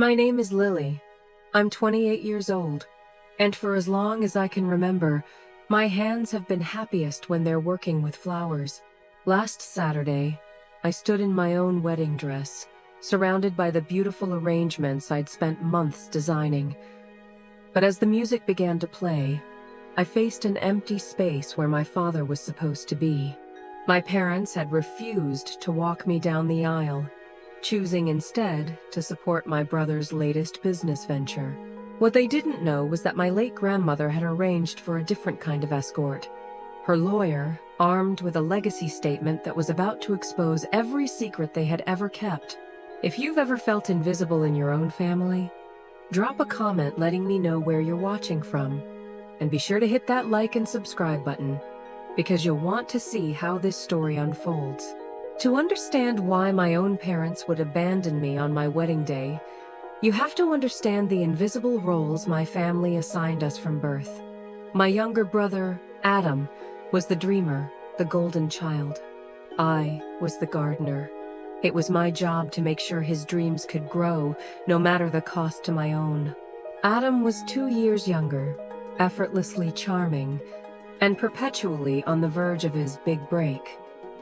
My name is Lily. I'm 28 years old, and for as long as I can remember, my hands have been happiest when they're working with flowers. Last Saturday, I stood in my own wedding dress, surrounded by the beautiful arrangements I'd spent months designing. But as the music began to play, I faced an empty space where my father was supposed to be. My parents had refused to walk me down the aisle, choosing instead to support my brother's latest business venture. What they didn't know was that my late grandmother had arranged for a different kind of escort. Her lawyer, armed with a legacy statement that was about to expose every secret they had ever kept. If you've ever felt invisible in your own family, drop a comment letting me know where you're watching from. And be sure to hit that like and subscribe button, because you'll want to see how this story unfolds. To understand why my own parents would abandon me on my wedding day, you have to understand the invisible roles my family assigned us from birth. My younger brother, Adam, was the dreamer, the golden child. I was the gardener. It was my job to make sure his dreams could grow, no matter the cost to my own. Adam was 2 years younger, effortlessly charming, and perpetually on the verge of his big break.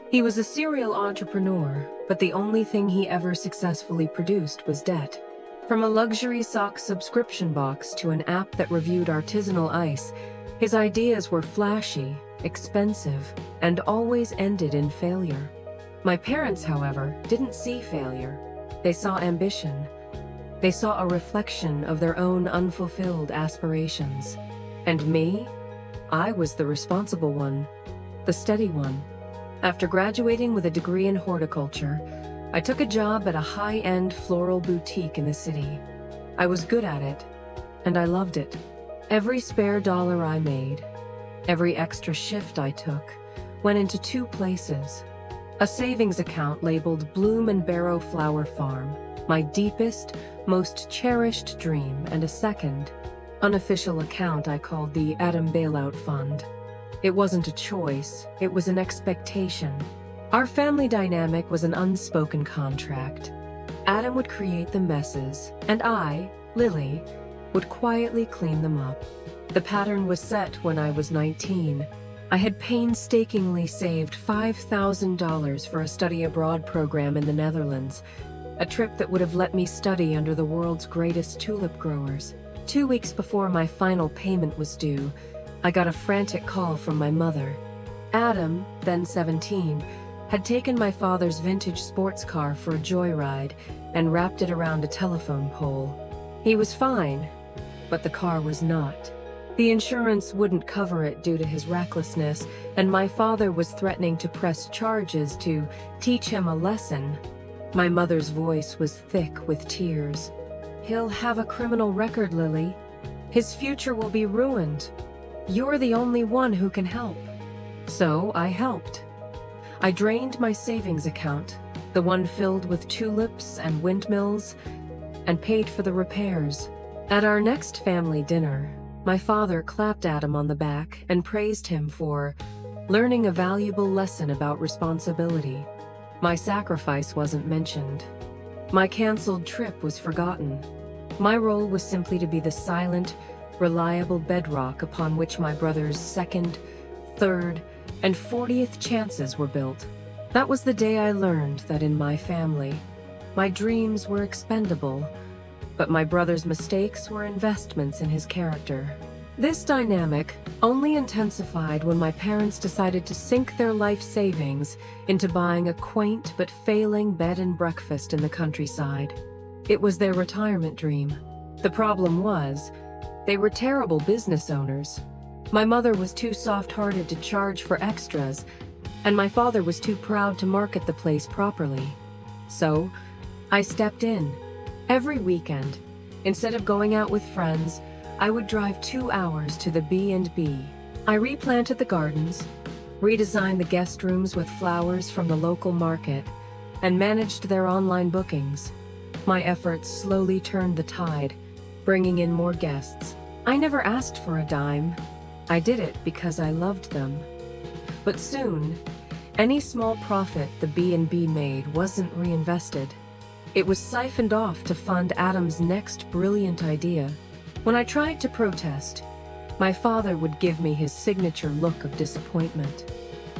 He was a serial entrepreneur, but the only thing he ever successfully produced was debt. From a luxury sock subscription box to an app that reviewed artisanal ice, his ideas were flashy, expensive, and always ended in failure. My parents, however, didn't see failure. They saw ambition. They saw a reflection of their own unfulfilled aspirations. And me? I was the responsible one, the steady one. After graduating with a degree in horticulture, I took a job at a high-end floral boutique in the city. I was good at it, and I loved it. Every spare dollar I made, every extra shift I took, went into two places. A savings account labeled Bloom and Barrow Flower Farm, my deepest, most cherished dream, and a second, unofficial account I called the Adam Bailout Fund. It wasn't a choice, it was an expectation. Our family dynamic was an unspoken contract. Adam would create the messes, and I, Lily, would quietly clean them up. The pattern was set when I was 19. I had painstakingly saved $5,000 for a study abroad program in the Netherlands, a trip that would have let me study under the world's greatest tulip growers. 2 weeks before my final payment was due, I got a frantic call from my mother. Adam, then 17, had taken my father's vintage sports car for a joyride and wrapped it around a telephone pole. He was fine, but the car was not. The insurance wouldn't cover it due to his recklessness, and my father was threatening to press charges to teach him a lesson. My mother's voice was thick with tears. "He'll have a criminal record, Lily. His future will be ruined. You're the only one who can help." So I helped. I drained my savings account, the one filled with tulips and windmills, and paid for the repairs. At our next family dinner, my father clapped Adam on the back and praised him for learning a valuable lesson about responsibility. My sacrifice wasn't mentioned. My canceled trip was forgotten. My role was simply to be the silent, reliable bedrock upon which my brother's second, third, and 40th chances were built. That was the day I learned that in my family, my dreams were expendable, but my brother's mistakes were investments in his character. This dynamic only intensified when my parents decided to sink their life savings into buying a quaint but failing bed and breakfast in the countryside. It was their retirement dream. The problem was, they were terrible business owners. My mother was too soft-hearted to charge for extras, and my father was too proud to market the place properly. So, I stepped in. Every weekend, instead of going out with friends, I would drive 2 hours to the B&B. I replanted the gardens, redesigned the guest rooms with flowers from the local market, and managed their online bookings. My efforts slowly turned the tide, bringing in more guests. I never asked for a dime. I did it because I loved them. But soon, any small profit the B&B made wasn't reinvested. It was siphoned off to fund Adam's next brilliant idea. When I tried to protest, my father would give me his signature look of disappointment.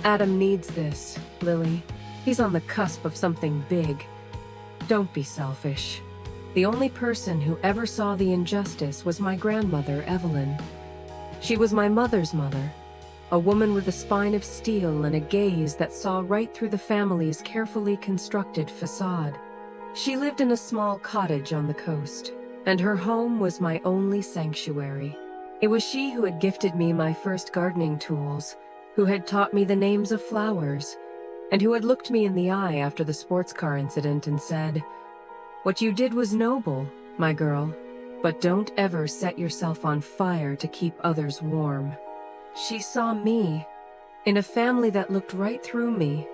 Adam needs this, Lily. He's on the cusp of something big. Don't be selfish. The only person who ever saw the injustice was my grandmother, Evelyn. She was my mother's mother, a woman with a spine of steel and a gaze that saw right through the family's carefully constructed facade. She lived in a small cottage on the coast, and her home was my only sanctuary. It was she who had gifted me my first gardening tools, who had taught me the names of flowers, and who had looked me in the eye after the sports car incident and said, "What you did was noble, my girl, but don't ever set yourself on fire to keep others warm." She saw me, in a family that looked right through me.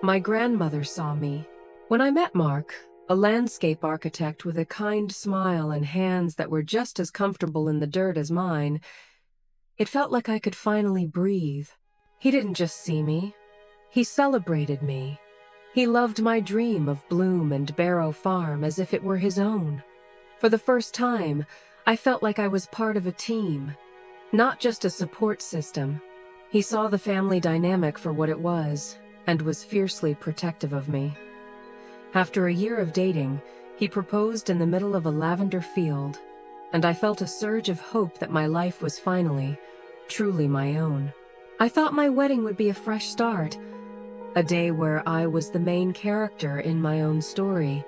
My grandmother saw me. When I met Mark, a landscape architect with a kind smile and hands that were just as comfortable in the dirt as mine, it felt like I could finally breathe. He didn't just see me. He celebrated me. He loved my dream of Bloom and Barrow Farm as if it were his own. For the first time, I felt like I was part of a team, not just a support system. He saw the family dynamic for what it was, and was fiercely protective of me. After a year of dating, he proposed in the middle of a lavender field, and I felt a surge of hope that my life was finally, truly my own. I thought my wedding would be a fresh start, a day where I was the main character in my own story,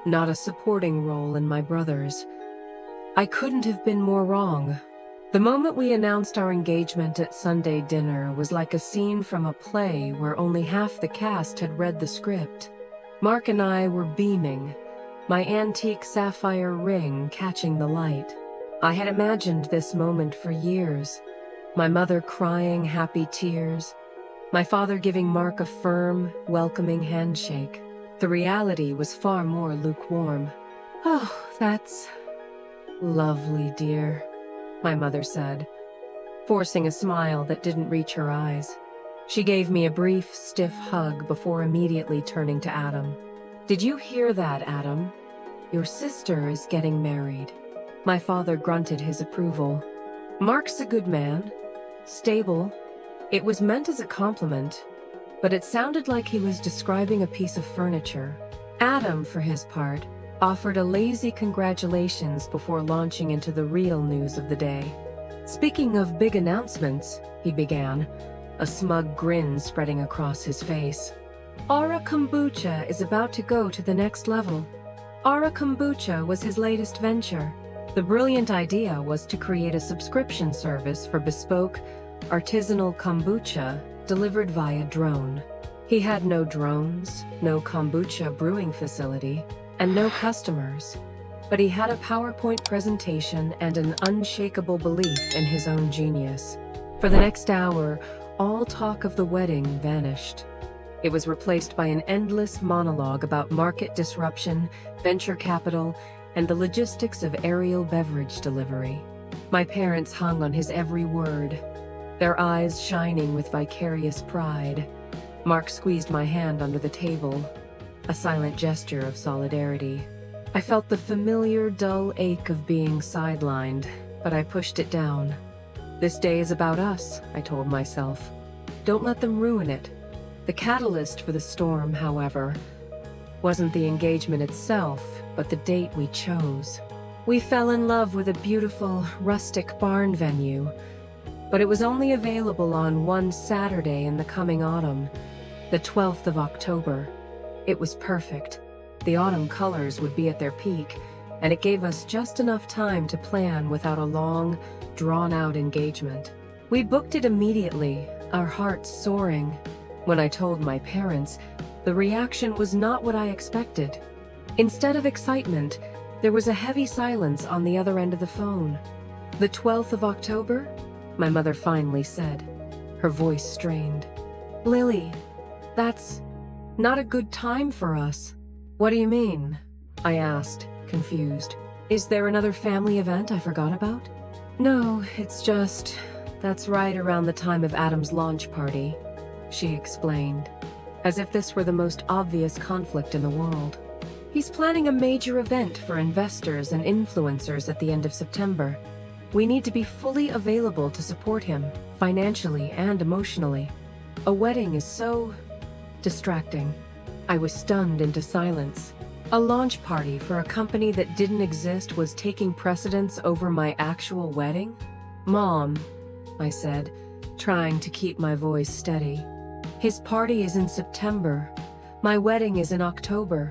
not a supporting role in my brother's. I couldn't have been more wrong. The moment we announced our engagement at Sunday dinner was like a scene from a play where only half the cast had read the script. Mark and I were beaming, my antique sapphire ring catching the light. I had imagined this moment for years, my mother crying happy tears, my father giving Mark a firm, welcoming handshake. The reality was far more lukewarm. "Oh, that's lovely, dear," my mother said, forcing a smile that didn't reach her eyes. She gave me a brief, stiff hug before immediately turning to Adam. "Did you hear that, Adam? Your sister is getting married." My father grunted his approval. "Mark's a good man. Stable." It was meant as a compliment, but it sounded like he was describing a piece of furniture. Adam, for his part, offered a lazy congratulations before launching into the real news of the day. "Speaking of big announcements," he began, a smug grin spreading across his face. "Aura Kombucha is about to go to the next level." Aura Kombucha was his latest venture. The brilliant idea was to create a subscription service for bespoke, artisanal kombucha delivered via drone. He had no drones, no kombucha brewing facility, and no customers. But he had a PowerPoint presentation and an unshakable belief in his own genius. For the next hour, all talk of the wedding vanished. It was replaced by an endless monologue about market disruption, venture capital, and the logistics of aerial beverage delivery. My parents hung on his every word, their eyes shining with vicarious pride. Mark squeezed my hand under the table, a silent gesture of solidarity. I felt the familiar, dull ache of being sidelined, but I pushed it down. "This day is about us," I told myself. "Don't let them ruin it." The catalyst for the storm, however, wasn't the engagement itself, but the date we chose. We fell in love with a beautiful, rustic barn venue, but it was only available on one Saturday in the coming autumn, the 12th of October. It was perfect. The autumn colors would be at their peak, and it gave us just enough time to plan without a long, drawn-out engagement. We booked it immediately, our hearts soaring. When I told my parents, the reaction was not what I expected. Instead of excitement, there was a heavy silence on the other end of the phone. "The 12th of October?" my mother finally said, her voice strained. "Lily, that's not a good time for us." "What do you mean?" I asked, confused. "Is there another family event I forgot about?" "No, it's just, that's right around the time of Adam's launch party," she explained, as if this were the most obvious conflict in the world. He's planning a major event for investors and influencers at the end of September. We need to be fully available to support him, financially and emotionally. A wedding is so distracting. I was stunned into silence. A launch party for a company that didn't exist was taking precedence over my actual wedding? Mom, I said, trying to keep my voice steady. His party is in September. My wedding is in October.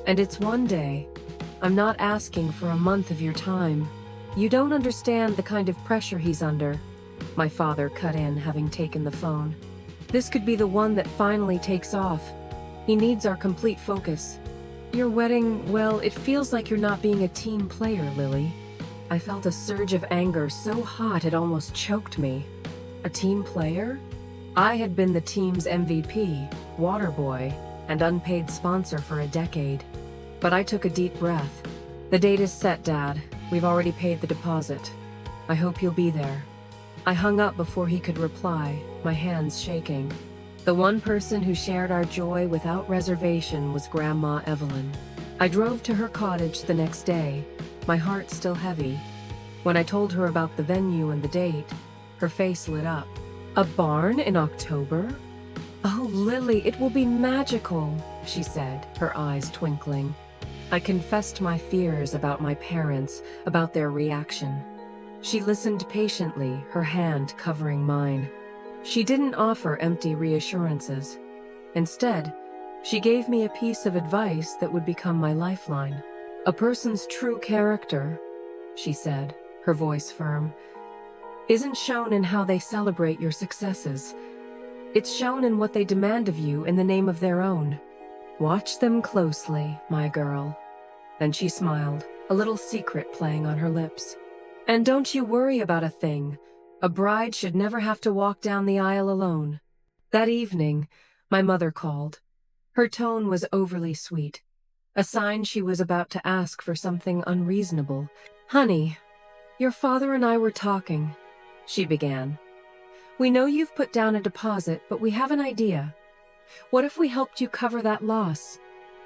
And it's one day. I'm not asking for a month of your time. You don't understand the kind of pressure he's under. My father cut in, having taken the phone. This could be the one that finally takes off. He needs our complete focus. Your wedding, well, it feels like you're not being a team player, Lily. I felt a surge of anger so hot it almost choked me. A team player? I had been the team's MVP, water boy, and unpaid sponsor for a decade. But I took a deep breath. The date is set, Dad. We've already paid the deposit. I hope you'll be there. I hung up before he could reply, my hands shaking. The one person who shared our joy without reservation was Grandma Evelyn. I drove to her cottage the next day, my heart still heavy. When I told her about the venue and the date, her face lit up. A barn in October? Oh, Lily, it will be magical, she said, her eyes twinkling. I confessed my fears about my parents, about their reaction. She listened patiently, her hand covering mine. She didn't offer empty reassurances. Instead, she gave me a piece of advice that would become my lifeline. A person's true character, she said, her voice firm, isn't shown in how they celebrate your successes. It's shown in what they demand of you in the name of their own. Watch them closely, my girl. Then she smiled, a little secret playing on her lips. And don't you worry about a thing. A bride should never have to walk down the aisle alone. That evening, my mother called. Her tone was overly sweet, a sign she was about to ask for something unreasonable. Honey, your father and I were talking, she began. We know you've put down a deposit, but we have an idea. What if we helped you cover that loss?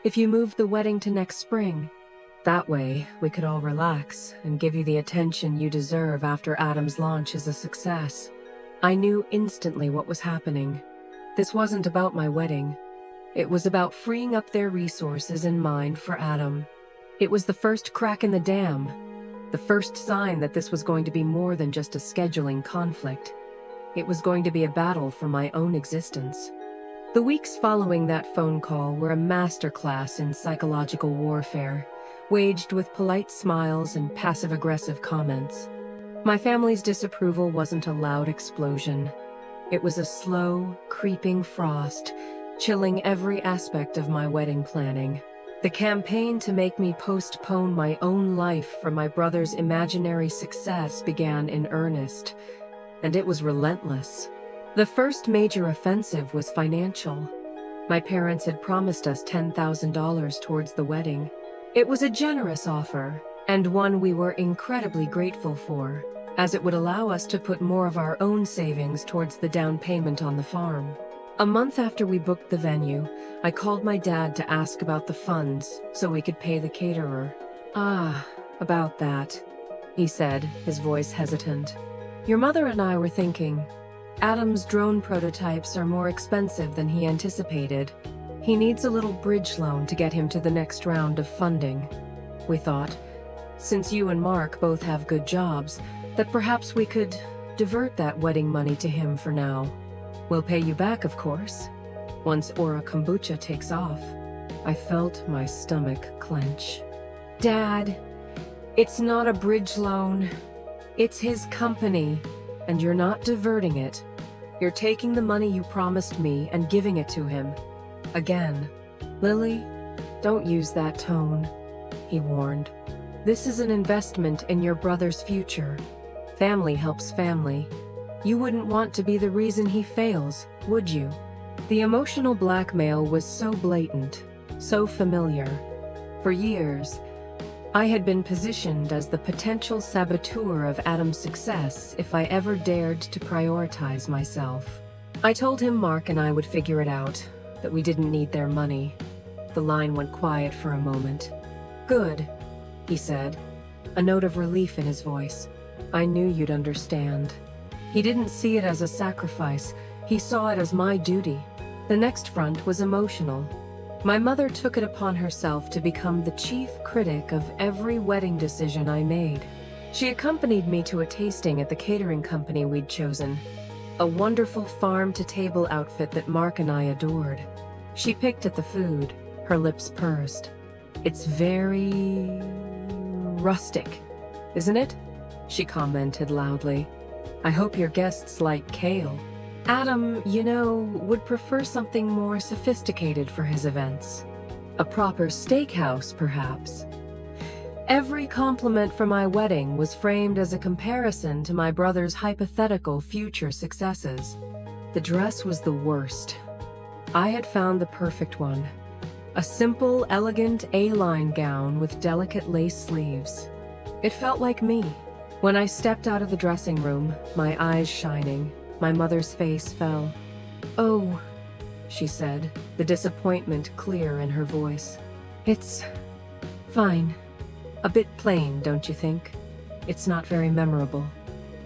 If you moved the wedding to next spring? That way, we could all relax and give you the attention you deserve after Adam's launch is a success. I knew instantly what was happening. This wasn't about my wedding. It was about freeing up their resources and mine for Adam. It was the first crack in the dam, the first sign that this was going to be more than just a scheduling conflict. It was going to be a battle for my own existence. The weeks following that phone call were a masterclass in psychological warfare, waged with polite smiles and passive-aggressive comments. My family's disapproval wasn't a loud explosion. It was a slow, creeping frost, chilling every aspect of my wedding planning. The campaign to make me postpone my own life for my brother's imaginary success began in earnest, and it was relentless. The first major offensive was financial. My parents had promised us $10,000 towards the wedding. It was a generous offer, and one we were incredibly grateful for, as it would allow us to put more of our own savings towards the down payment on the farm. A month after we booked the venue, I called my dad to ask about the funds so we could pay the caterer. About that, he said, his voice hesitant. Your mother and I were thinking, Adam's drone prototypes are more expensive than he anticipated. He needs a little bridge loan to get him to the next round of funding. We thought, since you and Mark both have good jobs, that perhaps we could divert that wedding money to him for now. We'll pay you back, of course, once Aura Kombucha takes off. I felt my stomach clench. Dad, it's not a bridge loan. It's his company, and you're not diverting it. You're taking the money you promised me and giving it to him. Again. Lily, don't use that tone, he warned. This is an investment in your brother's future. Family helps family. You wouldn't want to be the reason he fails, would you? The emotional blackmail was so blatant, so familiar. For years, I had been positioned as the potential saboteur of Adam's success if I ever dared to prioritize myself. I told him Mark and I would figure it out, that we didn't need their money. The line went quiet for a moment. "Good," he said, a note of relief in his voice. "I knew you'd understand." He didn't see it as a sacrifice, he saw it as my duty. The next front was emotional. My mother took it upon herself to become the chief critic of every wedding decision I made. She accompanied me to a tasting at the catering company we'd chosen, a wonderful farm-to-table outfit that Mark and I adored. She picked at the food, her lips pursed. "It's very rustic, isn't it?" she commented loudly. "I hope your guests like kale. Adam, would prefer something more sophisticated for his events. A proper steakhouse, perhaps." Every compliment for my wedding was framed as a comparison to my brother's hypothetical future successes. The dress was the worst. I had found the perfect one. A simple, elegant A-line gown with delicate lace sleeves. It felt like me. When I stepped out of the dressing room, my eyes shining, my mother's face fell. "Oh," she said, the disappointment clear in her voice. "It's fine. A bit plain, don't you think? It's not very memorable."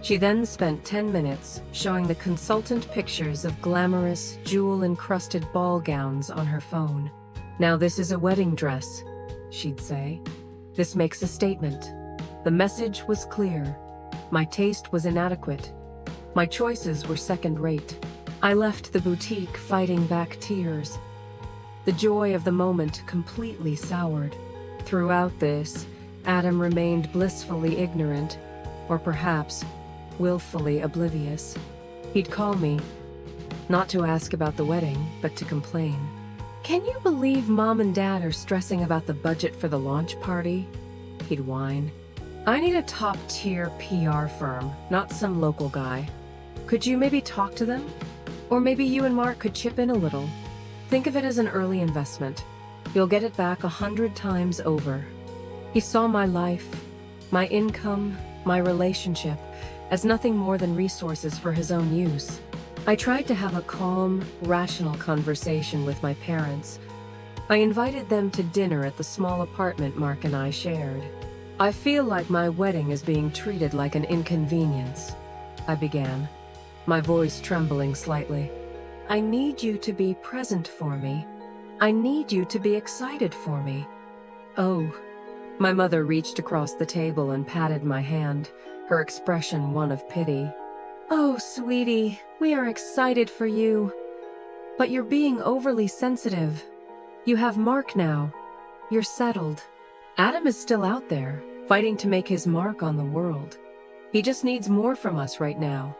She then spent 10 minutes showing the consultant pictures of glamorous, jewel-encrusted ball gowns on her phone. "Now this is a wedding dress," she'd say. "This makes a statement." The message was clear. My taste was inadequate. My choices were second-rate. I left the boutique fighting back tears. The joy of the moment completely soured. Throughout this, Adam remained blissfully ignorant, or perhaps willfully oblivious. He'd call me, not to ask about the wedding, but to complain. "Can you believe Mom and Dad are stressing about the budget for the launch party?" He'd whine. "I need a top-tier PR firm, not some local guy. Could you maybe talk to them? Or maybe you and Mark could chip in a little. Think of it as an early investment. You'll get it back 100 times over." He saw my life, my income, my relationship, as nothing more than resources for his own use. I tried to have a calm, rational conversation with my parents. I invited them to dinner at the small apartment Mark and I shared. "I feel like my wedding is being treated like an inconvenience," I began, my voice trembling slightly. "I need you to be present for me. I need you to be excited for me." "Oh." My mother reached across the table and patted my hand, her expression one of pity. "Oh, sweetie, we are excited for you. But you're being overly sensitive. You have Mark now. You're settled. Adam is still out there, fighting to make his mark on the world. He just needs more from us right now.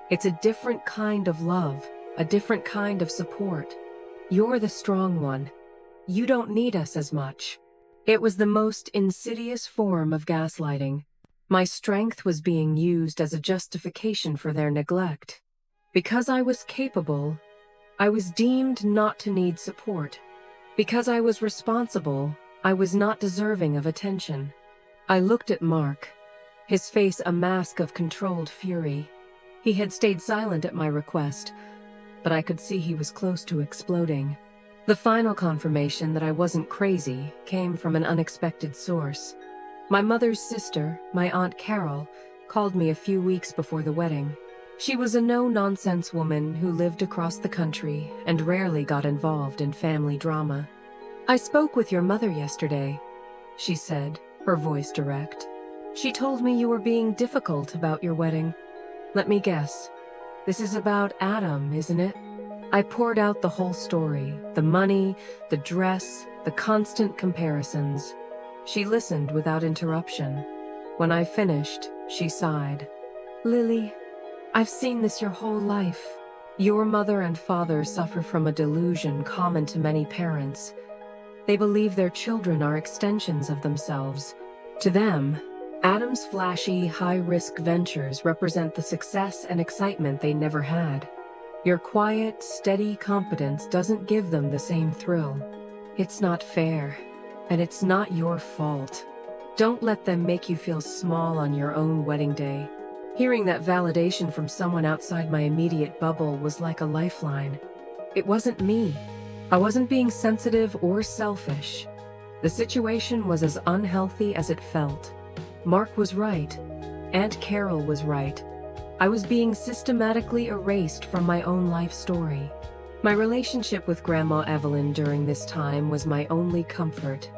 It's a different kind of love, a different kind of support. You're the strong one. You don't need us as much." It was the most insidious form of gaslighting. My strength was being used as a justification for their neglect. Because I was capable, I was deemed not to need support. Because I was responsible, I was not deserving of attention. I looked at Mark, his face a mask of controlled fury. He had stayed silent at my request, but I could see he was close to exploding. The final confirmation that I wasn't crazy came from an unexpected source. My mother's sister, my Aunt Carol, called me a few weeks before the wedding. She was a no-nonsense woman who lived across the country and rarely got involved in family drama. "I spoke with your mother yesterday," she said, her voice direct. "She told me you were being difficult about your wedding. Let me guess. This is about Adam, isn't it?" I poured out the whole story, the money, the dress, the constant comparisons. She listened without interruption. When I finished, she sighed. "Lily, I've seen this your whole life. Your mother and father suffer from a delusion common to many parents. They believe their children are extensions of themselves. To them, Adam's flashy, high-risk ventures represent the success and excitement they never had. Your quiet, steady competence doesn't give them the same thrill. It's not fair, and it's not your fault. Don't let them make you feel small on your own wedding day." Hearing that validation from someone outside my immediate bubble was like a lifeline. It wasn't me. I wasn't being sensitive or selfish. The situation was as unhealthy as it felt. Mark was right. Aunt Carol was right. I was being systematically erased from my own life story. My relationship with Grandma Evelyn during this time was my only comfort.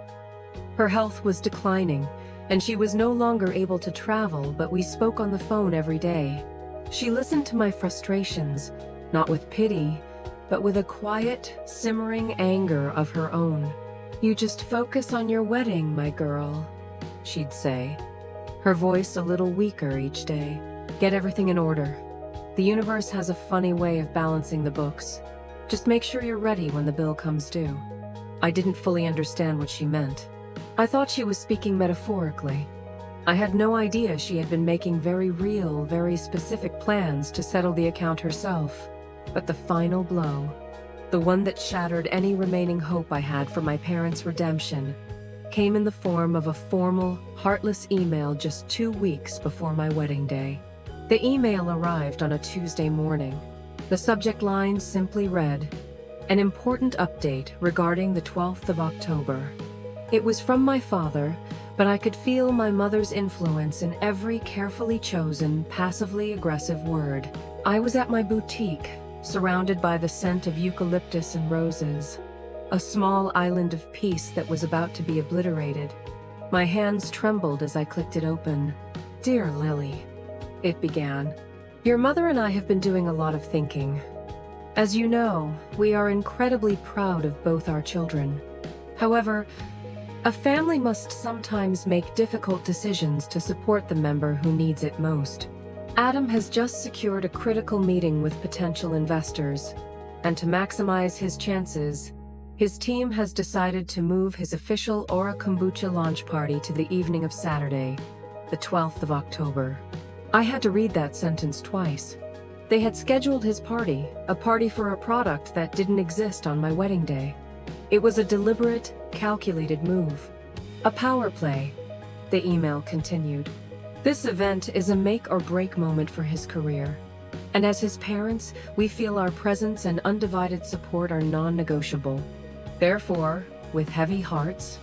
Her health was declining, and she was no longer able to travel, but we spoke on the phone every day. She listened to my frustrations, not with pity, but with a quiet, simmering anger of her own. "You just focus on your wedding, my girl," she'd say, her voice a little weaker each day. "Get everything in order. The universe has a funny way of balancing the books. Just make sure you're ready when the bill comes due." I didn't fully understand what she meant. I thought she was speaking metaphorically. I had no idea she had been making very real, very specific plans to settle the account herself. But the final blow, the one that shattered any remaining hope I had for my parents' redemption, came in the form of a formal, heartless email just 2 weeks before my wedding day. The email arrived on a Tuesday morning. The subject line simply read, "An important update regarding the 12th of October." It was from my father, but I could feel my mother's influence in every carefully chosen, passively aggressive word. I was at my boutique, surrounded by the scent of eucalyptus and roses, a small island of peace that was about to be obliterated. My hands trembled as I clicked it open. "Dear Lily," it began, "your mother and I have been doing a lot of thinking. As you know, we are incredibly proud of both our children. However, a family must sometimes make difficult decisions to support the member who needs it most. Adam has just secured a critical meeting with potential investors, and to maximize his chances, his team has decided to move his official Aura Kombucha launch party to the evening of Saturday, the 12th of October. I had to read that sentence twice. They had scheduled his party, a party for a product that didn't exist on my wedding day. It was a deliberate, calculated move. A power play, the email continued. This event is a make or break moment for his career. And as his parents, we feel our presence and undivided support are non-negotiable. Therefore, with heavy hearts,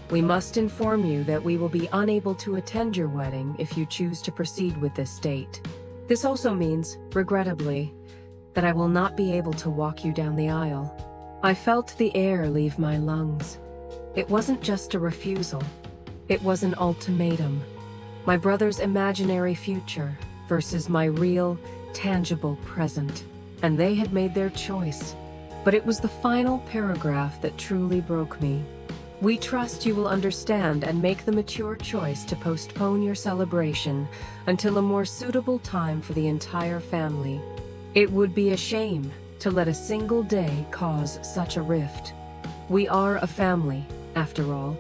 we must inform you that we will be unable to attend your wedding if you choose to proceed with this date. This also means, regrettably, that I will not be able to walk you down the aisle. I felt the air leave my lungs. It wasn't just a refusal. It was an ultimatum. My brother's imaginary future versus my real, tangible present. And they had made their choice. But it was the final paragraph that truly broke me. "We trust you will understand and make the mature choice to postpone your celebration until a more suitable time for the entire family. It would be a shame to let a single day cause such a rift. We are a family, after all,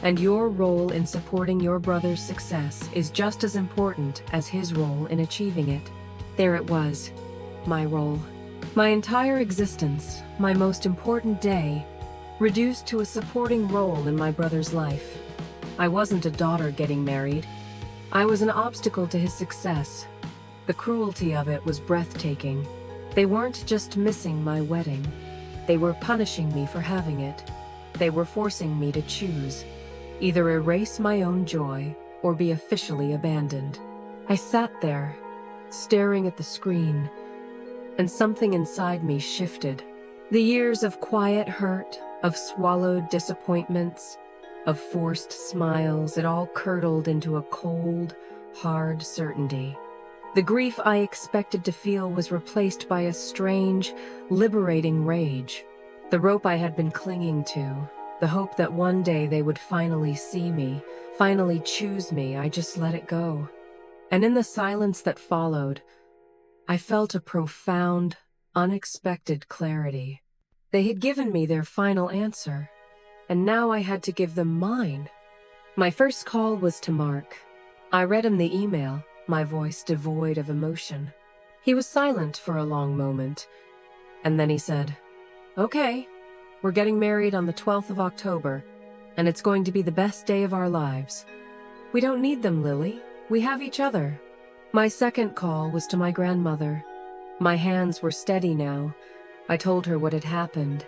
and your role in supporting your brother's success is just as important as his role in achieving it." There it was, my role. My entire existence, my most important day, reduced to a supporting role in my brother's life. I wasn't a daughter getting married. I was an obstacle to his success. The cruelty of it was breathtaking. They weren't just missing my wedding. They were punishing me for having it. They were forcing me to choose, either erase my own joy or be officially abandoned. I sat there, staring at the screen, and something inside me shifted. The years of quiet hurt, of swallowed disappointments, of forced smiles, it all curdled into a cold, hard certainty. The grief I expected to feel was replaced by a strange, liberating rage. The rope I had been clinging to, the hope that one day they would finally see me, finally choose me, I just let it go. And in the silence that followed, I felt a profound, unexpected clarity. They had given me their final answer, and now I had to give them mine. My first call was to Mark. I read him the email, my voice devoid of emotion. He was silent for a long moment, and then he said, "Okay, we're getting married on the 12th of October, and it's going to be the best day of our lives. We don't need them, Lily. We have each other." My second call was to my grandmother. My hands were steady now. I told her what had happened.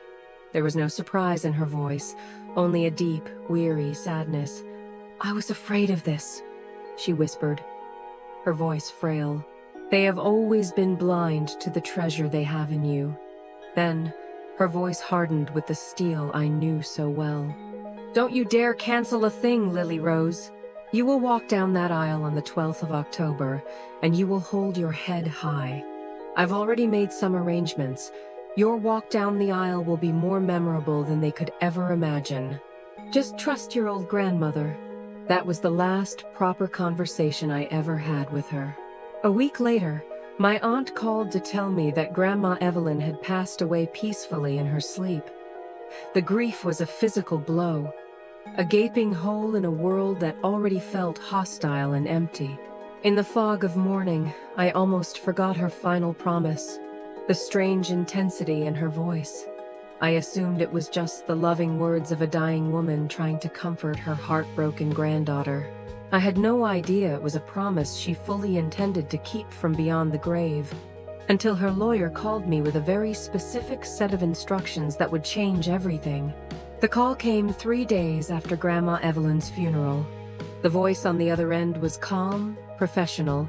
There was no surprise in her voice, only a deep, weary sadness. "I was afraid of this," she whispered, her voice frail. "They have always been blind to the treasure they have in you." Then, her voice hardened with the steel I knew so well. "Don't you dare cancel a thing, Lily Rose. You will walk down that aisle on the 12th of October, and you will hold your head high. I've already made some arrangements. Your walk down the aisle will be more memorable than they could ever imagine. Just trust your old grandmother." That was the last proper conversation I ever had with her. A week later, my aunt called to tell me that Grandma Evelyn had passed away peacefully in her sleep. The grief was a physical blow, a gaping hole in a world that already felt hostile and empty. In the fog of mourning, I almost forgot her final promise, the strange intensity in her voice. I assumed it was just the loving words of a dying woman trying to comfort her heartbroken granddaughter. I had no idea it was a promise she fully intended to keep from beyond the grave, until her lawyer called me with a very specific set of instructions that would change everything. The call came 3 days after Grandma Evelyn's funeral. The voice on the other end was calm, professional,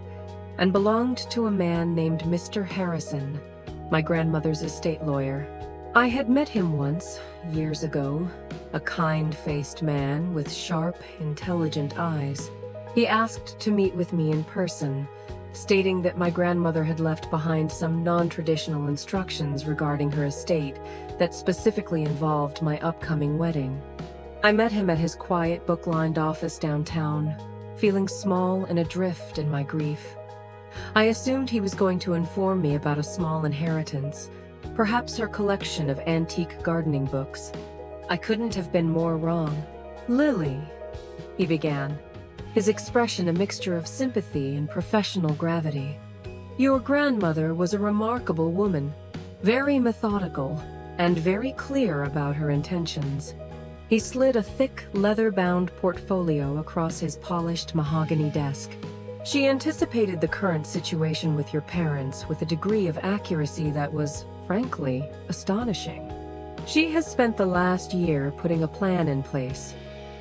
and belonged to a man named Mr. Harrison, my grandmother's estate lawyer. I had met him once, years ago, a kind-faced man with sharp, intelligent eyes. He asked to meet with me in person, stating that my grandmother had left behind some non-traditional instructions regarding her estate that specifically involved my upcoming wedding. I met him at his quiet, book-lined office downtown, feeling small and adrift in my grief. I assumed he was going to inform me about a small inheritance, perhaps her collection of antique gardening books. I couldn't have been more wrong. "Lily," he began, his expression a mixture of sympathy and professional gravity. "Your grandmother was a remarkable woman, very methodical, and very clear about her intentions." He slid a thick, leather-bound portfolio across his polished mahogany desk. "She anticipated the current situation with your parents with a degree of accuracy that was, frankly, astonishing. She has spent the last year putting a plan in place.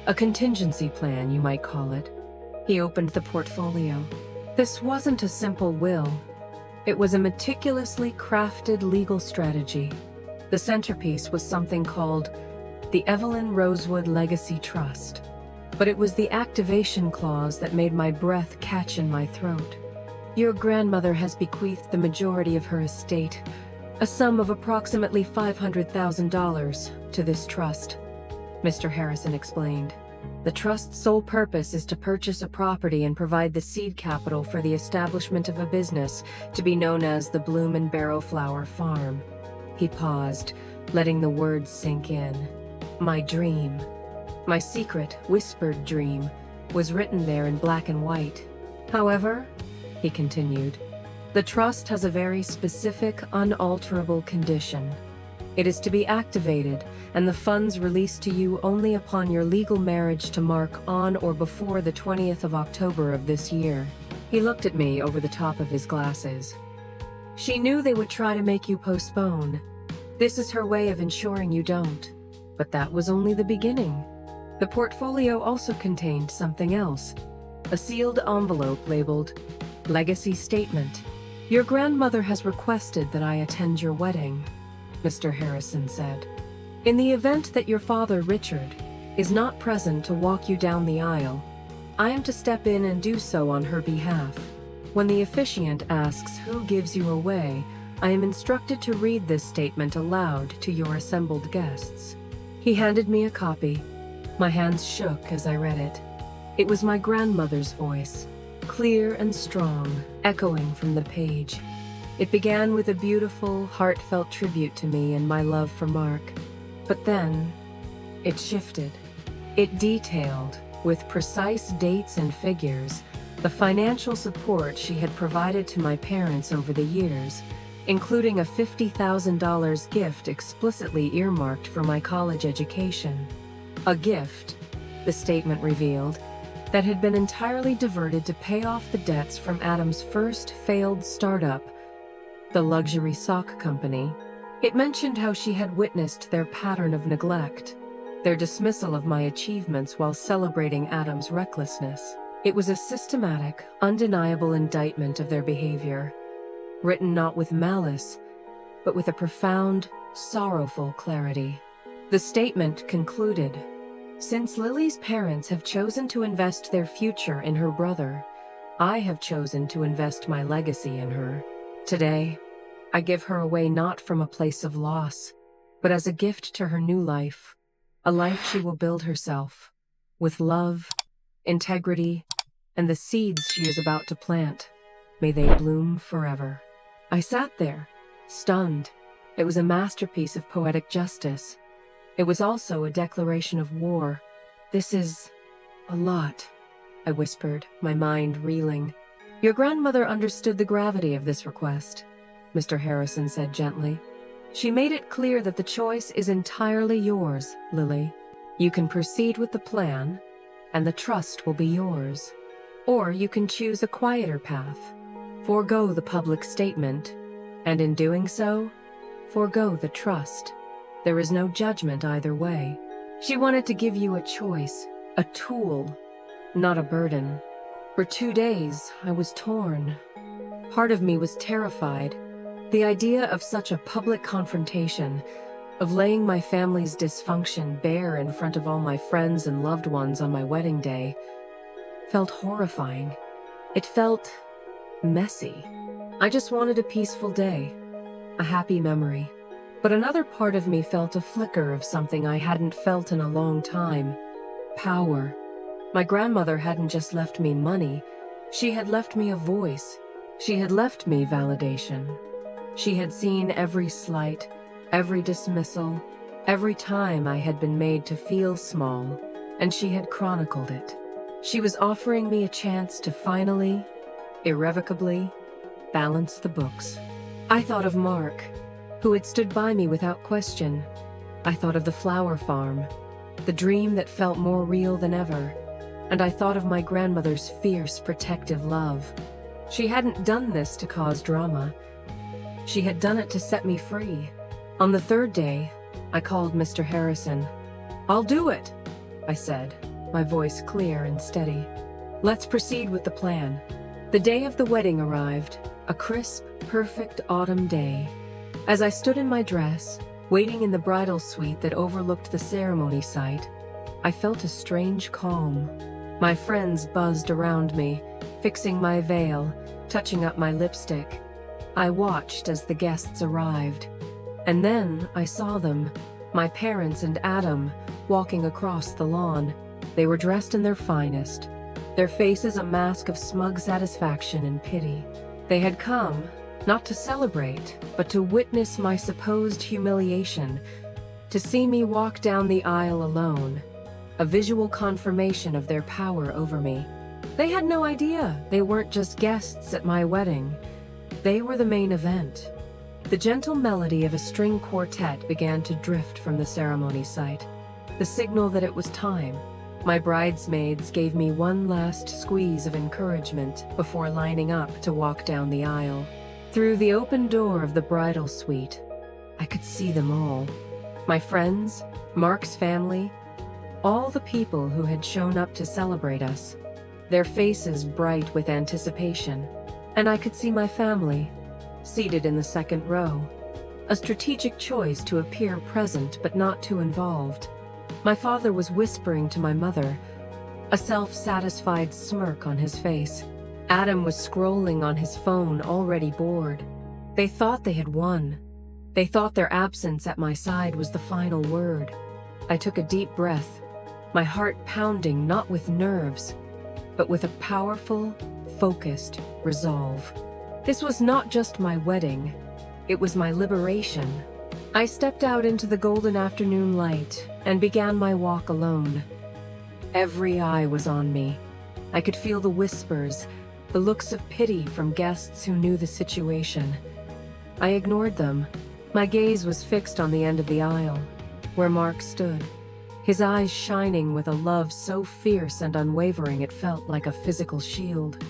A contingency plan, you might call it." He opened the portfolio. This wasn't a simple will. It was a meticulously crafted legal strategy. The centerpiece was something called the Evelyn Rosewood Legacy Trust. But it was the activation clause that made my breath catch in my throat. "Your grandmother has bequeathed the majority of her estate, a sum of approximately $500,000, to this trust," Mr. Harrison explained. "The trust's sole purpose is to purchase a property and provide the seed capital for the establishment of a business to be known as the Bloom and Barrow Flower Farm." He paused, letting the words sink in. My dream, my secret, whispered dream, was written there in black and white. "However," he continued, "the trust has a very specific, unalterable condition. It is to be activated, and the funds released to you only upon your legal marriage to Mark on or before the 20th of October of this year." He looked at me over the top of his glasses. "She knew they would try to make you postpone. This is her way of ensuring you don't." But that was only the beginning. The portfolio also contained something else, a sealed envelope labeled Legacy Statement. "Your grandmother has requested that I attend your wedding," Mr. Harrison said. "In the event that your father, Richard, is not present to walk you down the aisle, I am to step in and do so on her behalf. When the officiant asks who gives you away, I am instructed to read this statement aloud to your assembled guests." He handed me a copy. My hands shook as I read it. It was my grandmother's voice, clear and strong, echoing from the page. It began with a beautiful, heartfelt tribute to me and my love for Mark. But then, it shifted. It detailed, with precise dates and figures, the financial support she had provided to my parents over the years, including a $50,000 gift explicitly earmarked for my college education. A gift, the statement revealed, that had been entirely diverted to pay off the debts from Adam's first failed startup, the luxury sock company. It mentioned how she had witnessed their pattern of neglect, their dismissal of my achievements while celebrating Adam's recklessness. It was a systematic, undeniable indictment of their behavior, written not with malice, but with a profound, sorrowful clarity. The statement concluded, "Since Lily's parents have chosen to invest their future in her brother, I have chosen to invest my legacy in her. Today, I give her away not from a place of loss, but as a gift to her new life, a life she will build herself, with love, integrity, and the seeds she is about to plant. May they bloom forever." I sat there, stunned. It was a masterpiece of poetic justice. It was also a declaration of war. "This is a lot," I whispered, my mind reeling. "Your grandmother understood the gravity of this request," Mr. Harrison said gently. "She made it clear that the choice is entirely yours, Lily. You can proceed with the plan, and the trust will be yours. Or you can choose a quieter path, forego the public statement, and in doing so, forego the trust. There is no judgment either way." She wanted to give you a choice, a tool, not a burden. For 2 days, I was torn. Part of me was terrified. The idea of such a public confrontation, of laying my family's dysfunction bare in front of all my friends and loved ones on my wedding day, felt horrifying. It felt messy. I just wanted a peaceful day, a happy memory. But another part of me felt a flicker of something I hadn't felt in a long time: power. My grandmother hadn't just left me money, she had left me a voice. She had left me validation. She had seen every slight, every dismissal, every time I had been made to feel small, and she had chronicled it. She was offering me a chance to finally, irrevocably, balance the books. I thought of Mark, who had stood by me without question. I thought of the flower farm, the dream that felt more real than ever. And I thought of my grandmother's fierce, protective love. She hadn't done this to cause drama. She had done it to set me free. On the 3rd day, I called Mr. Harrison. "I'll do it," I said, my voice clear and steady. "Let's proceed with the plan." The day of the wedding arrived, a crisp, perfect autumn day. As I stood in my dress, waiting in the bridal suite that overlooked the ceremony site, I felt a strange calm. My friends buzzed around me, fixing my veil, touching up my lipstick. I watched as the guests arrived. And then I saw them, my parents and Adam, walking across the lawn. They were dressed in their finest, their faces a mask of smug satisfaction and pity. They had come, not to celebrate, but to witness my supposed humiliation, to see me walk down the aisle alone, a visual confirmation of their power over me. They had no idea they weren't just guests at my wedding. They were the main event. The gentle melody of a string quartet began to drift from the ceremony site, the signal that it was time. My bridesmaids gave me one last squeeze of encouragement before lining up to walk down the aisle. Through the open door of the bridal suite, I could see them all. My friends, Mark's family, all the people who had shown up to celebrate us, their faces bright with anticipation. And I could see my family, seated in the 2nd row, a strategic choice to appear present but not too involved. My father was whispering to my mother, a self-satisfied smirk on his face. Adam was scrolling on his phone, already bored. They thought they had won. They thought their absence at my side was the final word. I took a deep breath, my heart pounding not with nerves, but with a powerful, focused resolve. This was not just my wedding, it was my liberation. I stepped out into the golden afternoon light and began my walk alone. Every eye was on me. I could feel the whispers, the looks of pity from guests who knew the situation. I ignored them. My gaze was fixed on the end of the aisle, where Mark stood, his eyes shining with a love so fierce and unwavering it felt like a physical shield.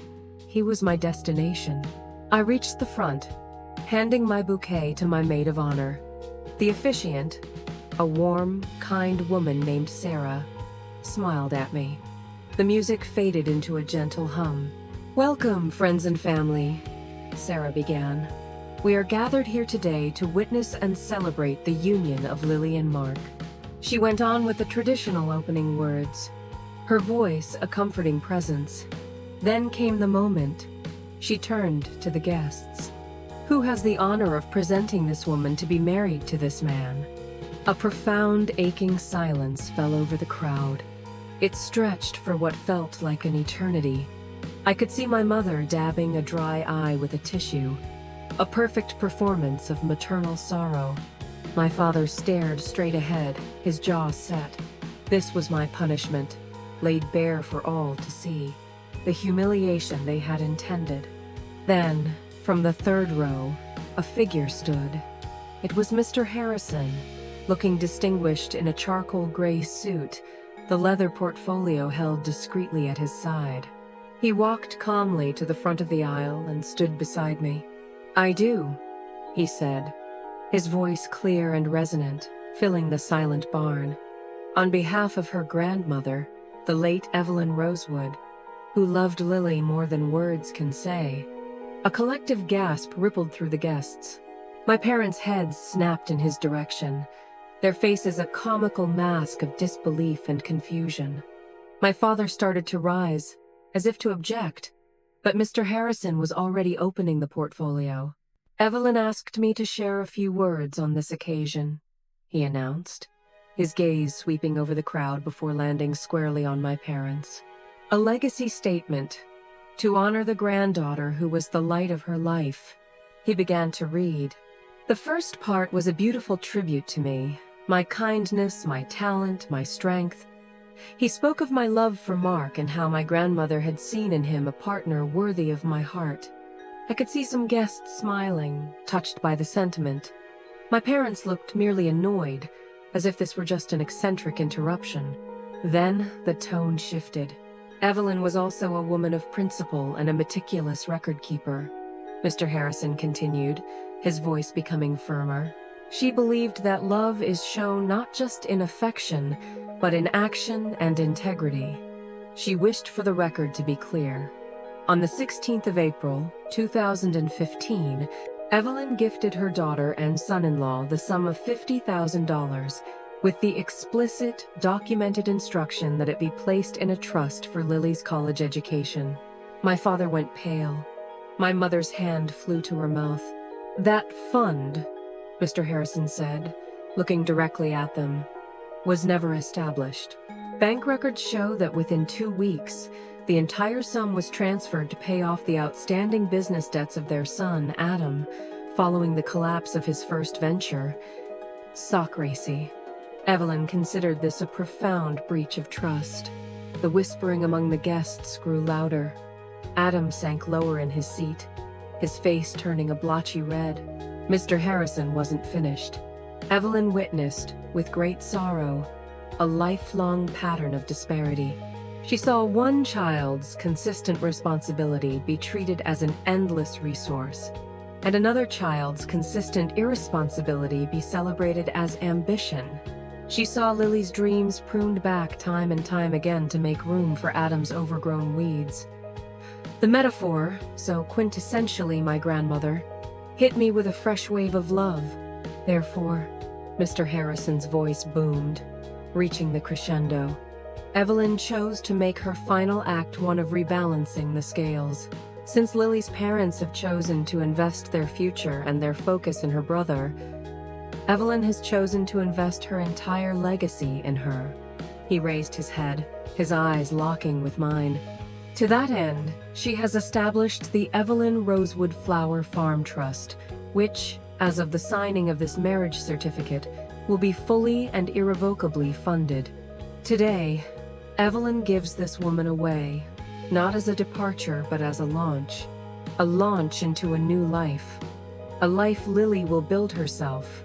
He was my destination. I reached the front, handing my bouquet to my maid of honor. The officiant, a warm, kind woman named Sarah, smiled at me. The music faded into a gentle hum. "Welcome, friends and family," Sarah began. "We are gathered here today to witness and celebrate the union of Lily and Mark." She went on with the traditional opening words, her voice a comforting presence. Then came the moment. She turned to the guests. "Who has the honor of presenting this woman to be married to this man?" A profound, aching silence fell over the crowd. It stretched for what felt like an eternity. I could see my mother dabbing a dry eye with a tissue, a perfect performance of maternal sorrow. My father stared straight ahead, his jaw set. This was my punishment, laid bare for all to see, the humiliation they had intended. Then, from the third row, a figure stood. It was Mr. Harrison, looking distinguished in a charcoal gray suit, the leather portfolio held discreetly at his side. He walked calmly to the front of the aisle and stood beside me. "I do," he said, his voice clear and resonant, filling the silent barn. "On behalf of her grandmother, the late Evelyn Rosewood, who loved Lily more than words can say." A collective gasp rippled through the guests. My parents' heads snapped in his direction, their faces a comical mask of disbelief and confusion. My father started to rise, as if to object, but Mr. Harrison was already opening the portfolio. "Evelyn asked me to share a few words on this occasion," he announced, his gaze sweeping over the crowd before landing squarely on my parents. "A legacy statement, to honor the granddaughter who was the light of her life." He began to read. The first part was a beautiful tribute to me, my kindness, my talent, my strength. He spoke of my love for Mark and how my grandmother had seen in him a partner worthy of my heart. I could see some guests smiling, touched by the sentiment. My parents looked merely annoyed, as if this were just an eccentric interruption. Then the tone shifted. Evelyn was also a woman of principle and a meticulous record keeper, Mr. Harrison continued, his voice becoming firmer. "She believed that love is shown not just in affection, but in action and integrity." She wished for the record to be clear. On the 16th of April, 2015, Evelyn gifted her daughter and son-in-law the sum of $50,000, with the explicit, documented instruction that it be placed in a trust for Lily's college education. My father went pale. My mother's hand flew to her mouth. "That fund," Mr. Harrison said, looking directly at them, "was never established. Bank records show that within 2 weeks, the entire sum was transferred to pay off the outstanding business debts of their son, Adam, following the collapse of his first venture, sock racy." Evelyn considered this a profound breach of trust. The whispering among the guests grew louder. Adam sank lower in his seat, his face turning a blotchy red. Mr. Harrison wasn't finished. Evelyn witnessed, with great sorrow, a lifelong pattern of disparity. She saw one child's consistent responsibility be treated as an endless resource, and another child's consistent irresponsibility be celebrated as ambition. She saw Lily's dreams pruned back time and time again to make room for Adam's overgrown weeds. The metaphor, so quintessentially my grandmother, hit me with a fresh wave of love. Therefore, Mr. Harrison's voice boomed, reaching the crescendo. Evelyn chose to make her final act one of rebalancing the scales. Since Lily's parents have chosen to invest their future and their focus in her brother, Evelyn has chosen to invest her entire legacy in her. He raised his head, his eyes locking with mine. To that end, she has established the Evelyn Rosewood Flower Farm Trust, which, as of the signing of this marriage certificate, will be fully and irrevocably funded. Today, Evelyn gives this woman away, not as a departure but as a launch into a new life. A life Lily will build herself,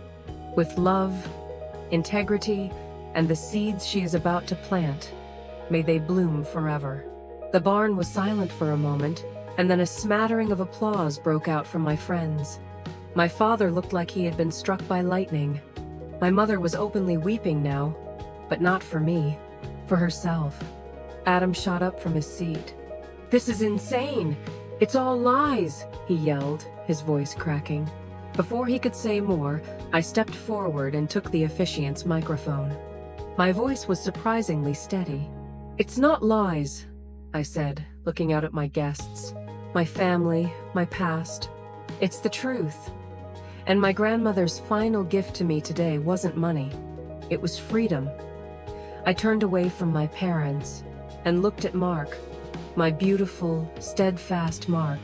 with love, integrity, and the seeds she is about to plant. May they bloom forever. The barn was silent for a moment, and then a smattering of applause broke out from my friends. My father looked like he had been struck by lightning. My mother was openly weeping now, but not for me, for herself. Adam shot up from his seat. "This is insane! It's all lies!" he yelled, his voice cracking. Before he could say more, I stepped forward and took the officiant's microphone. My voice was surprisingly steady. "It's not lies," I said, looking out at my guests, my family, my past. "It's the truth. And my grandmother's final gift to me today wasn't money. It was freedom." I turned away from my parents and looked at Mark, my beautiful, steadfast Mark.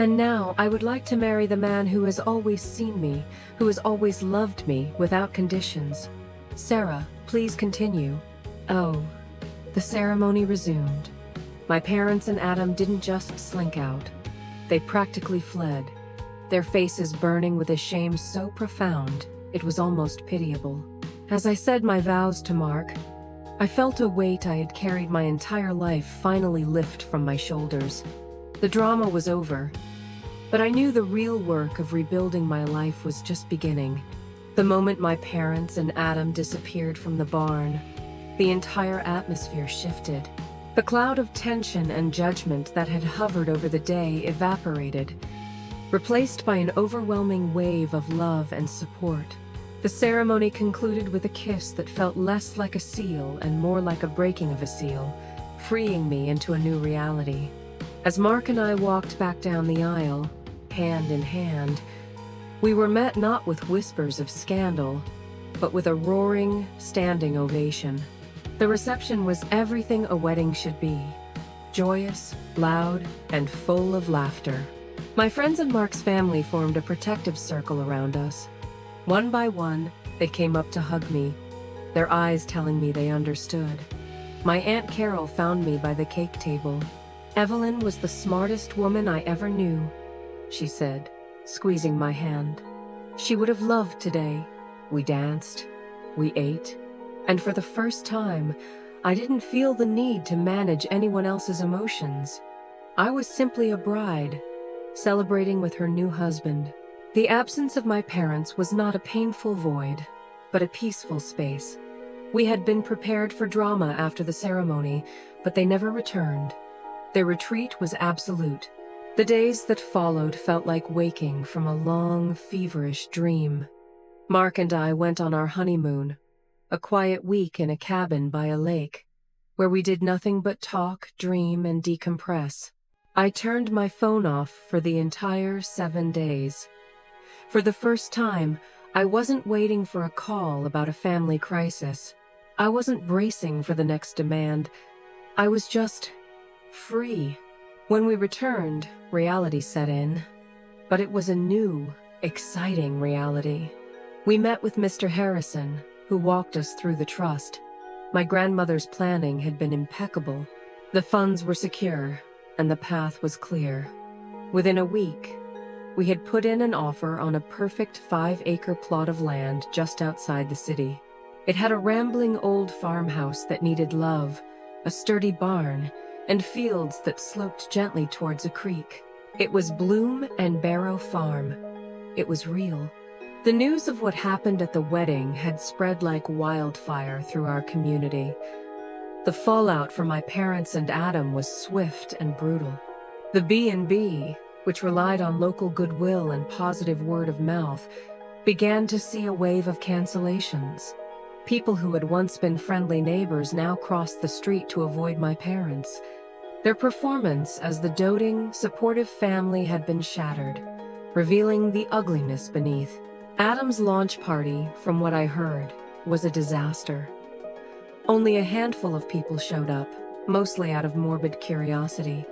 "And now I would like to marry the man who has always seen me, who has always loved me without conditions. Sarah, please continue." Oh, the ceremony resumed. My parents and Adam didn't just slink out. They practically fled, their faces burning with a shame so profound it was almost pitiable. As I said my vows to Mark, I felt a weight I had carried my entire life finally lift from my shoulders. The drama was over, but I knew the real work of rebuilding my life was just beginning. The moment my parents and Adam disappeared from the barn, the entire atmosphere shifted. The cloud of tension and judgment that had hovered over the day evaporated, replaced by an overwhelming wave of love and support. The ceremony concluded with a kiss that felt less like a seal and more like a breaking of a seal, freeing me into a new reality. As Mark and I walked back down the aisle, hand in hand, we were met not with whispers of scandal, but with a roaring, standing ovation. The reception was everything a wedding should be: joyous, loud, and full of laughter. My friends and Mark's family formed a protective circle around us. One by one, they came up to hug me, their eyes telling me they understood. My Aunt Carol found me by the cake table. "Evelyn was the smartest woman I ever knew," she said, squeezing my hand. "She would have loved today." We danced, we ate, and for the first time, I didn't feel the need to manage anyone else's emotions. I was simply a bride, celebrating with her new husband. The absence of my parents was not a painful void, but a peaceful space. We had been prepared for drama after the ceremony, but they never returned. Their retreat was absolute. The days that followed felt like waking from a long, feverish dream. Mark and I went on our honeymoon, a quiet week in a cabin by a lake, where we did nothing but talk, dream, and decompress. I turned my phone off for the entire 7 days. For the first time, I wasn't waiting for a call about a family crisis. I wasn't bracing for the next demand. I was just free. When we returned, reality set in, but it was a new, exciting reality. We met with Mr. Harrison, who walked us through the trust. My grandmother's planning had been impeccable. The funds were secure, and the path was clear. Within a week, we had put in an offer on a perfect 5-acre plot of land just outside the city. It had a rambling old farmhouse that needed love, a sturdy barn, and fields that sloped gently towards a creek. It was Bloom and Barrow Farm. It was real. The news of what happened at the wedding had spread like wildfire through our community. The fallout for my parents and Adam was swift and brutal. The B&B, which relied on local goodwill and positive word of mouth, began to see a wave of cancellations. People who had once been friendly neighbors now crossed the street to avoid my parents. Their performance as the doting, supportive family had been shattered, revealing the ugliness beneath. Adam's launch party, from what I heard, was a disaster. Only a handful of people showed up, mostly out of morbid curiosity.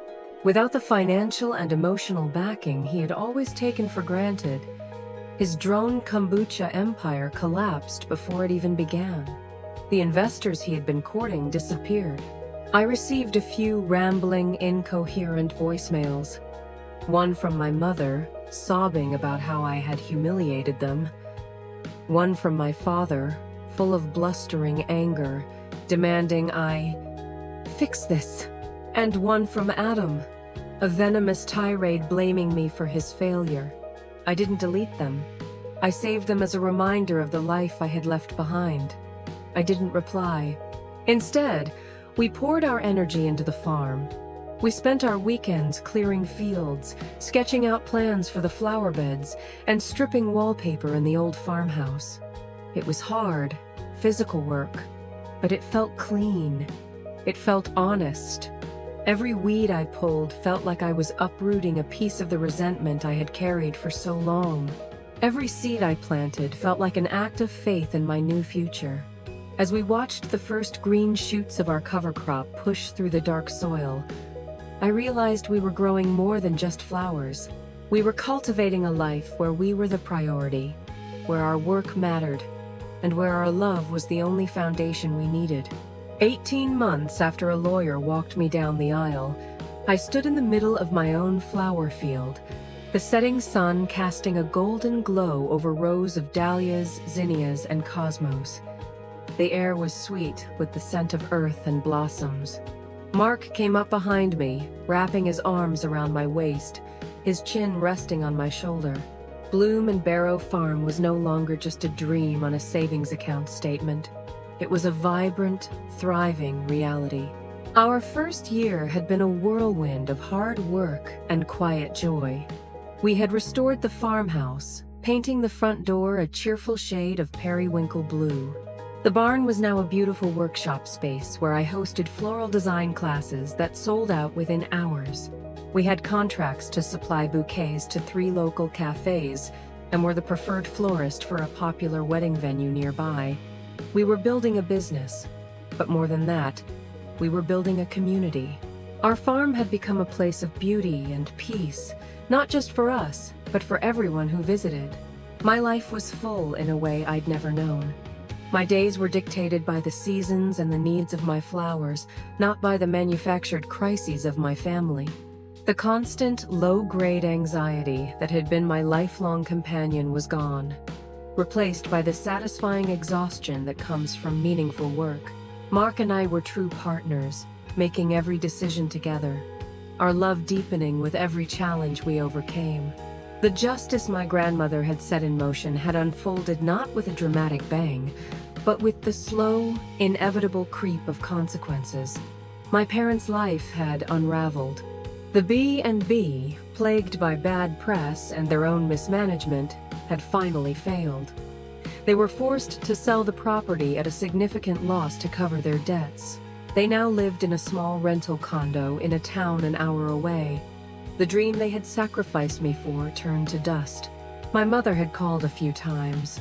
Without the financial and emotional backing he had always taken for granted, his drone kombucha empire collapsed before it even began. The investors he had been courting disappeared. I received a few rambling, incoherent voicemails. One from my mother, sobbing about how I had humiliated them. One from my father, full of blustering anger, demanding I fix this. And one from Adam, a venomous tirade blaming me for his failure. I didn't delete them. I saved them as a reminder of the life I had left behind. I didn't reply. Instead, we poured our energy into the farm. We spent our weekends clearing fields, sketching out plans for the flower beds, and stripping wallpaper in the old farmhouse. It was hard, physical work, but it felt clean. It felt honest. Every weed I pulled felt like I was uprooting a piece of the resentment I had carried for so long. Every seed I planted felt like an act of faith in my new future. As we watched the first green shoots of our cover crop push through the dark soil, I realized we were growing more than just flowers. We were cultivating a life where we were the priority, where our work mattered, and where our love was the only foundation we needed. 18 months after a lawyer walked me down the aisle, I stood in the middle of my own flower field, the setting sun casting a golden glow over rows of dahlias, zinnias, and cosmos. The air was sweet with the scent of earth and blossoms. Mark came up behind me, wrapping his arms around my waist, his chin resting on my shoulder. Bloom and Barrow Farm was no longer just a dream on a savings account statement. It was a vibrant, thriving reality. Our first year had been a whirlwind of hard work and quiet joy. We had restored the farmhouse, painting the front door a cheerful shade of periwinkle blue. The barn was now a beautiful workshop space where I hosted floral design classes that sold out within hours. We had contracts to supply bouquets to 3 local cafes and were the preferred florist for a popular wedding venue nearby. We were building a business, but more than that, we were building a community. Our farm had become a place of beauty and peace, not just for us, but for everyone who visited. My life was full in a way I'd never known. My days were dictated by the seasons and the needs of my flowers, not by the manufactured crises of my family. The constant, low-grade anxiety that had been my lifelong companion was gone, replaced by the satisfying exhaustion that comes from meaningful work. Mark and I were true partners, making every decision together, our love deepening with every challenge we overcame. The justice my grandmother had set in motion had unfolded not with a dramatic bang, but with the slow, inevitable creep of consequences. My parents' life had unraveled. The B&B, plagued by bad press and their own mismanagement, had finally failed. They were forced to sell the property at a significant loss to cover their debts. They now lived in a small rental condo in a town an hour away. The dream they had sacrificed me for turned to dust. My mother had called a few times.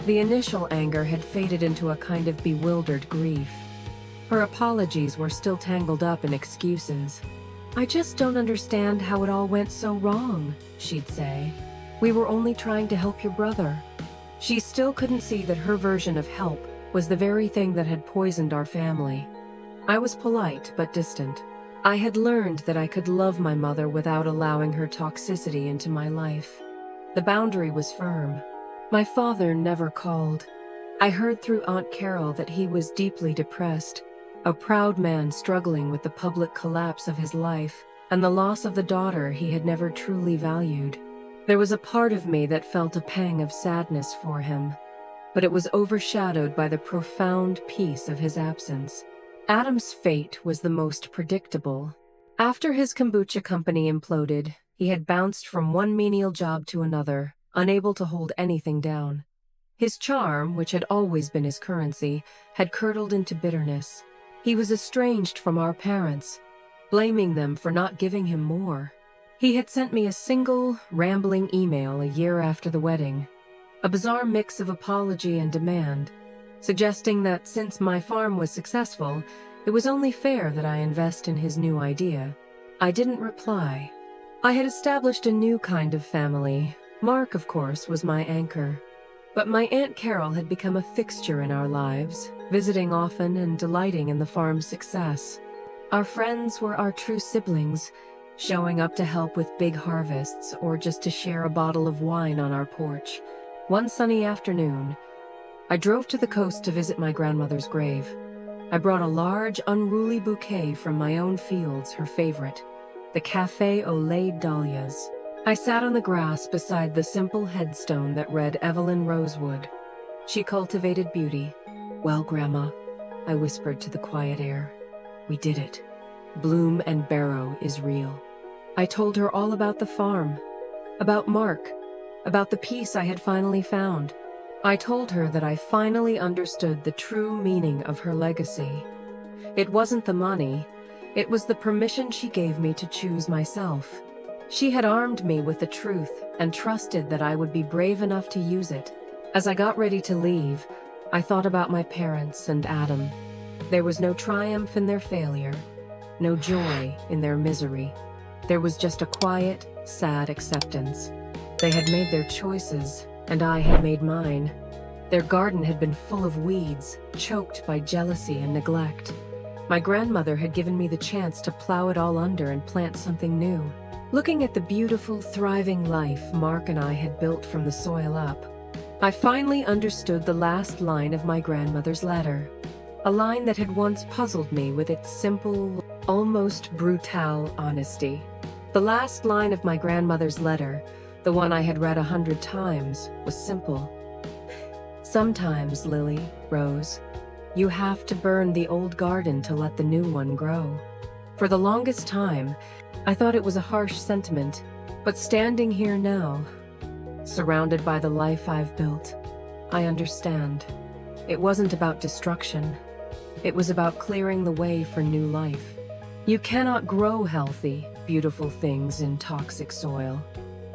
The initial anger had faded into a kind of bewildered grief. Her apologies were still tangled up in excuses. "I just don't understand how it all went so wrong," she'd say. "We were only trying to help your brother." She still couldn't see that her version of help was the very thing that had poisoned our family. I was polite but distant. I had learned that I could love my mother without allowing her toxicity into my life. The boundary was firm. My father never called. I heard through Aunt Carol that he was deeply depressed, a proud man struggling with the public collapse of his life and the loss of the daughter he had never truly valued. There was a part of me that felt a pang of sadness for him, but it was overshadowed by the profound peace of his absence. Adam's fate was the most predictable. After his kombucha company imploded, he had bounced from one menial job to another, unable to hold anything down. His charm, which had always been his currency, had curdled into bitterness. He was estranged from our parents, blaming them for not giving him more. He had sent me a single, rambling email a year after the wedding, a bizarre mix of apology and demand, suggesting that since my farm was successful, it was only fair that I invest in his new idea. I didn't reply. I had established a new kind of family. Mark, of course, was my anchor. But my Aunt Carol had become a fixture in our lives, visiting often and delighting in the farm's success. Our friends were our true siblings, showing up to help with big harvests or just to share a bottle of wine on our porch. One sunny afternoon, I drove to the coast to visit my grandmother's grave. I brought a large, unruly bouquet from my own fields, her favorite, the Café au lait dahlias. I sat on the grass beside the simple headstone that read Evelyn Rosewood. She cultivated beauty. Well, Grandma, I whispered to the quiet air, we did it. Bloom and Barrow is real. I told her all about the farm, about Mark, about the peace I had finally found. I told her that I finally understood the true meaning of her legacy. It wasn't the money, it was the permission she gave me to choose myself. She had armed me with the truth and trusted that I would be brave enough to use it. As I got ready to leave, I thought about my parents and Adam. There was no triumph in their failure, no joy in their misery. There was just a quiet, sad acceptance. They had made their choices, and I had made mine. Their garden had been full of weeds, choked by jealousy and neglect. My grandmother had given me the chance to plow it all under and plant something new. Looking at the beautiful, thriving life Mark and I had built from the soil up, I finally understood the last line of my grandmother's letter. A line that had once puzzled me with its simple, almost brutal honesty. The last line of my grandmother's letter, the one I had read 100 times, was simple. Sometimes, Lily, Rose, you have to burn the old garden to let the new one grow. For the longest time, I thought it was a harsh sentiment, but standing here now, surrounded by the life I've built, I understand. It wasn't about destruction. It was about clearing the way for new life. You cannot grow healthy, beautiful things in toxic soil.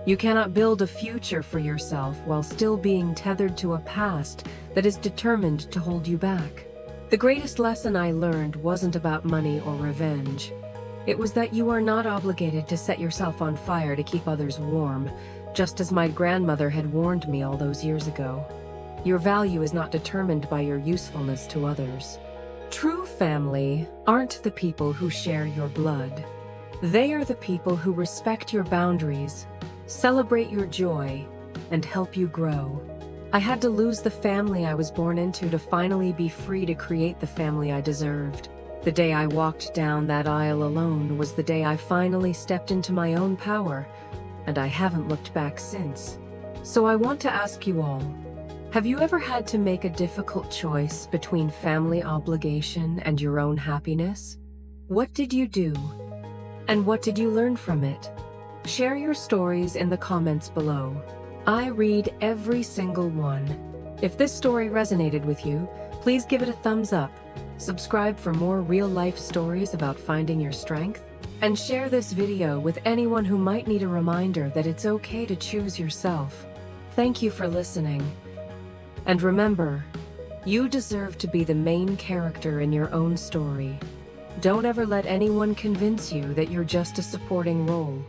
You cannot build a future for yourself while still being tethered to a past that is determined to hold you back. The greatest lesson I learned wasn't about money or revenge. It was that you are not obligated to set yourself on fire to keep others warm, just as my grandmother had warned me all those years ago. Your value is not determined by your usefulness to others. True family aren't the people who share your blood. They are the people who respect your boundaries, celebrate your joy, and help you grow. I had to lose the family I was born into to finally be free to create the family I deserved. The day I walked down that aisle alone was the day I finally stepped into my own power, and I haven't looked back since. So I want to ask you all, have you ever had to make a difficult choice between family obligation and your own happiness? What did you do? And what did you learn from it? Share your stories in the comments below. I read every single one. If this story resonated with you, please give it a thumbs up, subscribe for more real-life stories about finding your strength, and share this video with anyone who might need a reminder that it's okay to choose yourself. Thank you for listening. And remember, you deserve to be the main character in your own story. Don't ever let anyone convince you that you're just a supporting role.